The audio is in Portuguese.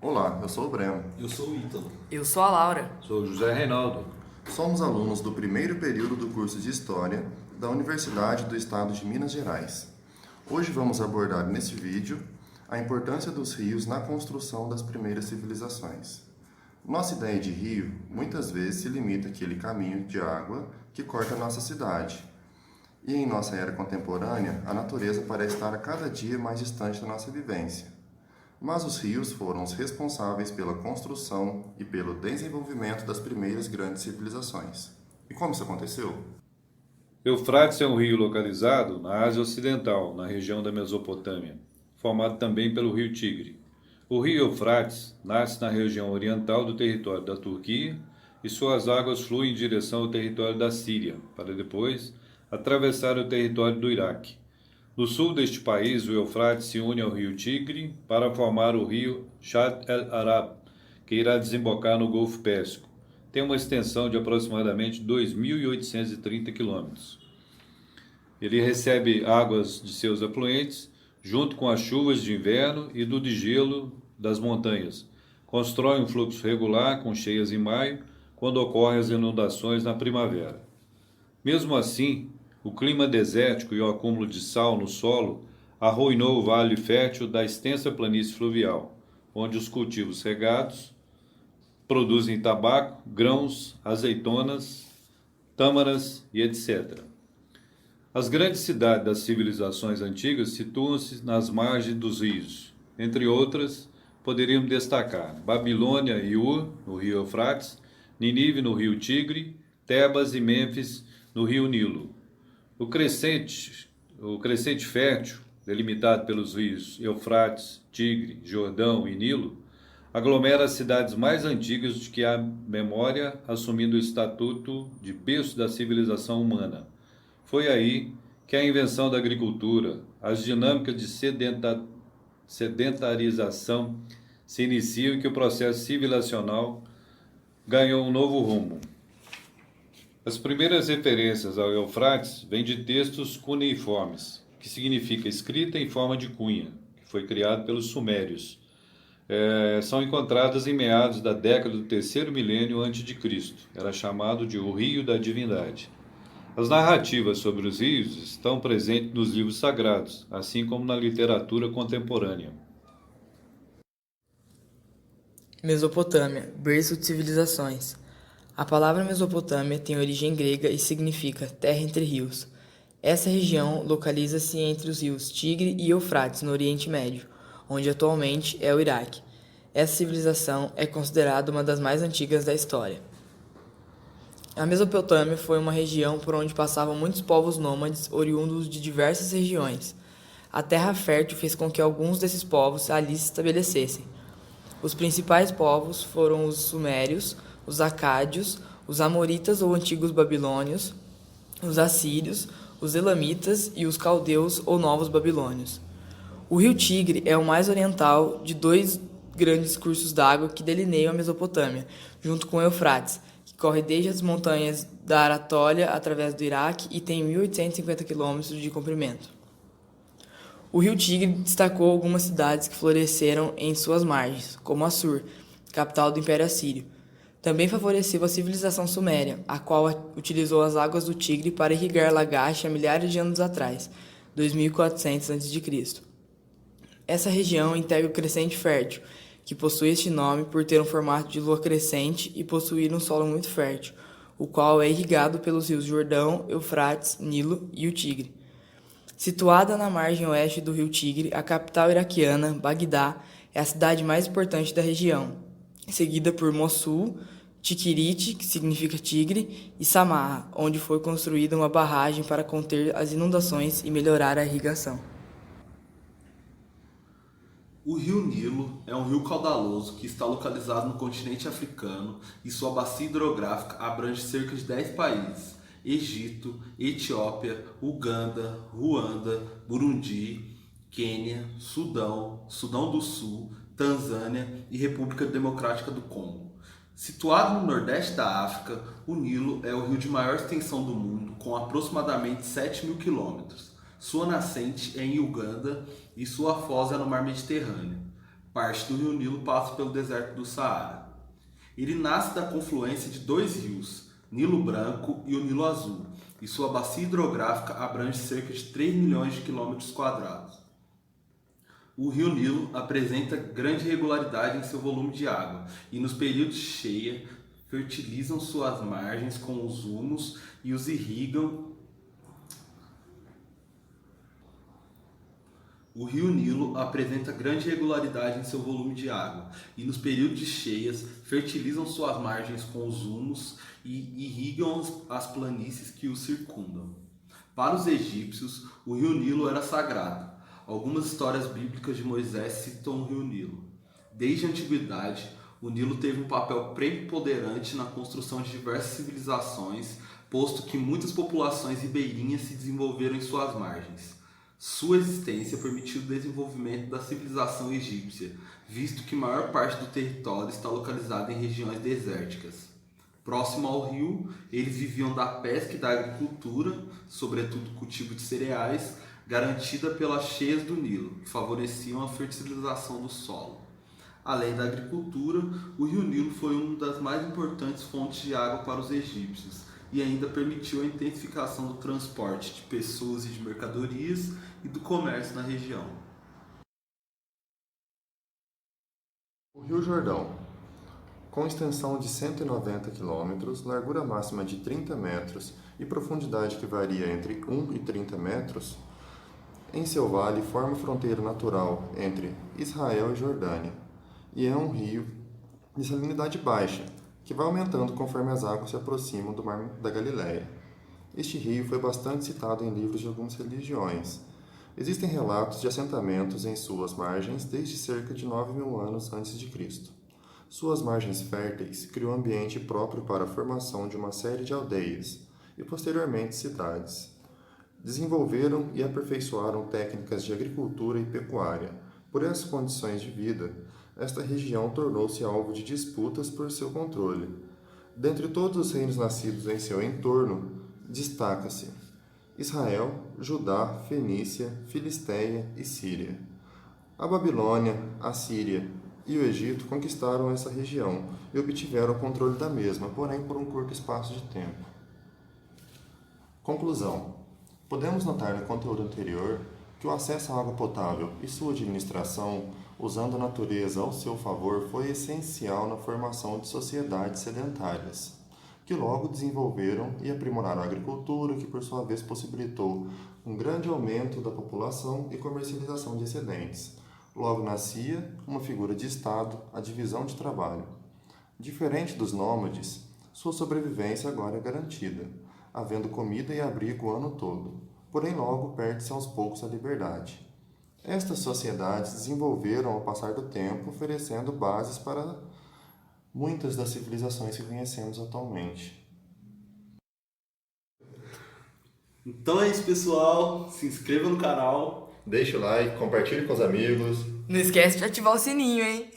Olá, eu sou o Breno. Eu sou o Ítalo. Eu sou a Laura. Sou o José Reinaldo. Somos alunos do primeiro período do curso de História da Universidade do Estado de Minas Gerais. Hoje vamos abordar neste vídeo a importância dos rios na construção das primeiras civilizações. Nossa ideia de rio muitas vezes se limita àquele caminho de água que corta nossa cidade. E em nossa era contemporânea, a natureza parece estar a cada dia mais distante da nossa vivência. Mas os rios foram os responsáveis pela construção e pelo desenvolvimento das primeiras grandes civilizações. E como isso aconteceu? Eufrates é um rio localizado na Ásia Ocidental, na região da Mesopotâmia, formado também pelo rio Tigre. O rio Eufrates nasce na região oriental do território da Turquia e suas águas fluem em direção ao território da Síria, para depois atravessar o território do Iraque. No sul deste país, o Eufrates se une ao rio Tigre para formar o rio Shatt el-Arab, que irá desembocar no Golfo Pérsico. Tem uma extensão de aproximadamente 2.830 quilômetros. Ele recebe águas de seus afluentes, junto com as chuvas de inverno e do degelo das montanhas. Constrói um fluxo regular com cheias em maio, quando ocorrem as inundações na primavera. Mesmo assim, o clima desértico e o acúmulo de sal no solo arruinou o vale fértil da extensa planície fluvial, onde os cultivos regados produzem tabaco, grãos, azeitonas, tâmaras e etc. As grandes cidades das civilizações antigas situam-se nas margens dos rios. Entre outras, poderíamos destacar Babilônia e Ur, no rio Eufrates, Nínive, no rio Tigre, Tebas e Mênfis, no rio Nilo. O crescente fértil, delimitado pelos rios Eufrates, Tigre, Jordão e Nilo, aglomera as cidades mais antigas de que há memória, assumindo o estatuto de berço da civilização humana. Foi aí que a invenção da agricultura, as dinâmicas de sedentarização se iniciam e que o processo civilizacional ganhou um novo rumo. As primeiras referências ao Eufrates vêm de textos cuneiformes, que significa escrita em forma de cunha, que foi criado pelos sumérios. São encontradas em meados da década do terceiro milênio a.C. Era chamado de o Rio da Divindade. As narrativas sobre os rios estão presentes nos livros sagrados, assim como na literatura contemporânea. Mesopotâmia, berço de civilizações. A palavra Mesopotâmia tem origem grega e significa terra entre rios. Essa região localiza-se entre os rios Tigre e Eufrates, no Oriente Médio, onde atualmente é o Iraque. Essa civilização é considerada uma das mais antigas da história. A Mesopotâmia foi uma região por onde passavam muitos povos nômades oriundos de diversas regiões. A terra fértil fez com que alguns desses povos ali se estabelecessem. Os principais povos foram os sumérios, os acádios, os amoritas ou antigos babilônios, os assírios, os elamitas e os caldeus ou novos babilônios. O rio Tigre é o mais oriental de dois grandes cursos d'água que delineiam a Mesopotâmia, junto com o Eufrates, que corre desde as montanhas da Anatólia através do Iraque e tem 1.850 quilômetros de comprimento. O rio Tigre destacou algumas cidades que floresceram em suas margens, como Assur, capital do Império Assírio. Também favoreceu a civilização suméria, a qual utilizou as águas do Tigre para irrigar Lagash há milhares de anos atrás, 2400 a.C. Essa região integra o Crescente Fértil, que possui este nome por ter um formato de lua crescente e possuir um solo muito fértil, o qual é irrigado pelos rios Jordão, Eufrates, Nilo e o Tigre. Situada na margem oeste do rio Tigre, a capital iraquiana, Bagdá, é a cidade mais importante da região, seguida por Mossul, Tikrit, que significa tigre, e Samarra, onde foi construída uma barragem para conter as inundações e melhorar a irrigação. O rio Nilo é um rio caudaloso que está localizado no continente africano e sua bacia hidrográfica abrange cerca de 10 países: Egito, Etiópia, Uganda, Ruanda, Burundi, Quênia, Sudão, Sudão do Sul, Tanzânia e República Democrática do Congo. Situado no nordeste da África, o Nilo é o rio de maior extensão do mundo, com aproximadamente 7.000 quilômetros. Sua nascente é em Uganda e sua foz é no Mar Mediterrâneo. Parte do rio Nilo passa pelo deserto do Saara. Ele nasce da confluência de dois rios, Nilo Branco e o Nilo Azul, e sua bacia hidrográfica abrange cerca de 3 milhões de quilômetros quadrados. O rio Nilo apresenta grande regularidade em seu volume de água e nos períodos de cheia fertilizam suas margens com os humus e os irrigam. O rio Nilo apresenta grande regularidade em seu volume de água e nos períodos de cheias fertilizam suas margens com os humus e irrigam as planícies que o circundam. Para os egípcios, o rio Nilo era sagrado. Algumas histórias bíblicas de Moisés citam o rio Nilo. Desde a antiguidade, o Nilo teve um papel preponderante na construção de diversas civilizações, posto que muitas populações ribeirinhas se desenvolveram em suas margens. Sua existência permitiu o desenvolvimento da civilização egípcia, visto que a maior parte do território está localizada em regiões desérticas. Próximo ao rio, eles viviam da pesca e da agricultura, sobretudo cultivo de cereais, garantida pelas cheias do Nilo, que favoreciam a fertilização do solo. Além da agricultura, o rio Nilo foi uma das mais importantes fontes de água para os egípcios e ainda permitiu a intensificação do transporte de pessoas e de mercadorias e do comércio na região. O Rio Jordão, com extensão de 190 km, largura máxima de 30 metros e profundidade que varia entre 1 e 30 metros, em seu vale forma fronteira natural entre Israel e Jordânia, e é um rio de salinidade baixa, que vai aumentando conforme as águas se aproximam do Mar da Galileia. Este rio foi bastante citado em livros de algumas religiões. Existem relatos de assentamentos em suas margens desde cerca de 9.000 anos antes de Cristo. Suas margens férteis criou um ambiente próprio para a formação de uma série de aldeias e, posteriormente, cidades. Desenvolveram e aperfeiçoaram técnicas de agricultura e pecuária. Por essas condições de vida, esta região tornou-se alvo de disputas por seu controle. Dentre todos os reinos nascidos em seu entorno, destaca-se Israel, Judá, Fenícia, Filisteia e Síria. A Babilônia, a Síria e o Egito conquistaram essa região e obtiveram o controle da mesma, porém por um curto espaço de tempo. Conclusão. Podemos notar no conteúdo anterior que o acesso à água potável e sua administração, usando a natureza ao seu favor, foi essencial na formação de sociedades sedentárias, que logo desenvolveram e aprimoraram a agricultura, que por sua vez possibilitou um grande aumento da população e comercialização de excedentes. Logo nascia uma figura de Estado, a divisão de trabalho. Diferente dos nômades, sua sobrevivência agora é garantida, havendo comida e abrigo o ano todo, porém logo perde-se aos poucos a liberdade. Estas sociedades desenvolveram ao passar do tempo, oferecendo bases para muitas das civilizações que conhecemos atualmente. Então é isso, pessoal. Se inscreva no canal. Deixe o like, compartilhe com os amigos. Não esquece de ativar o sininho, hein?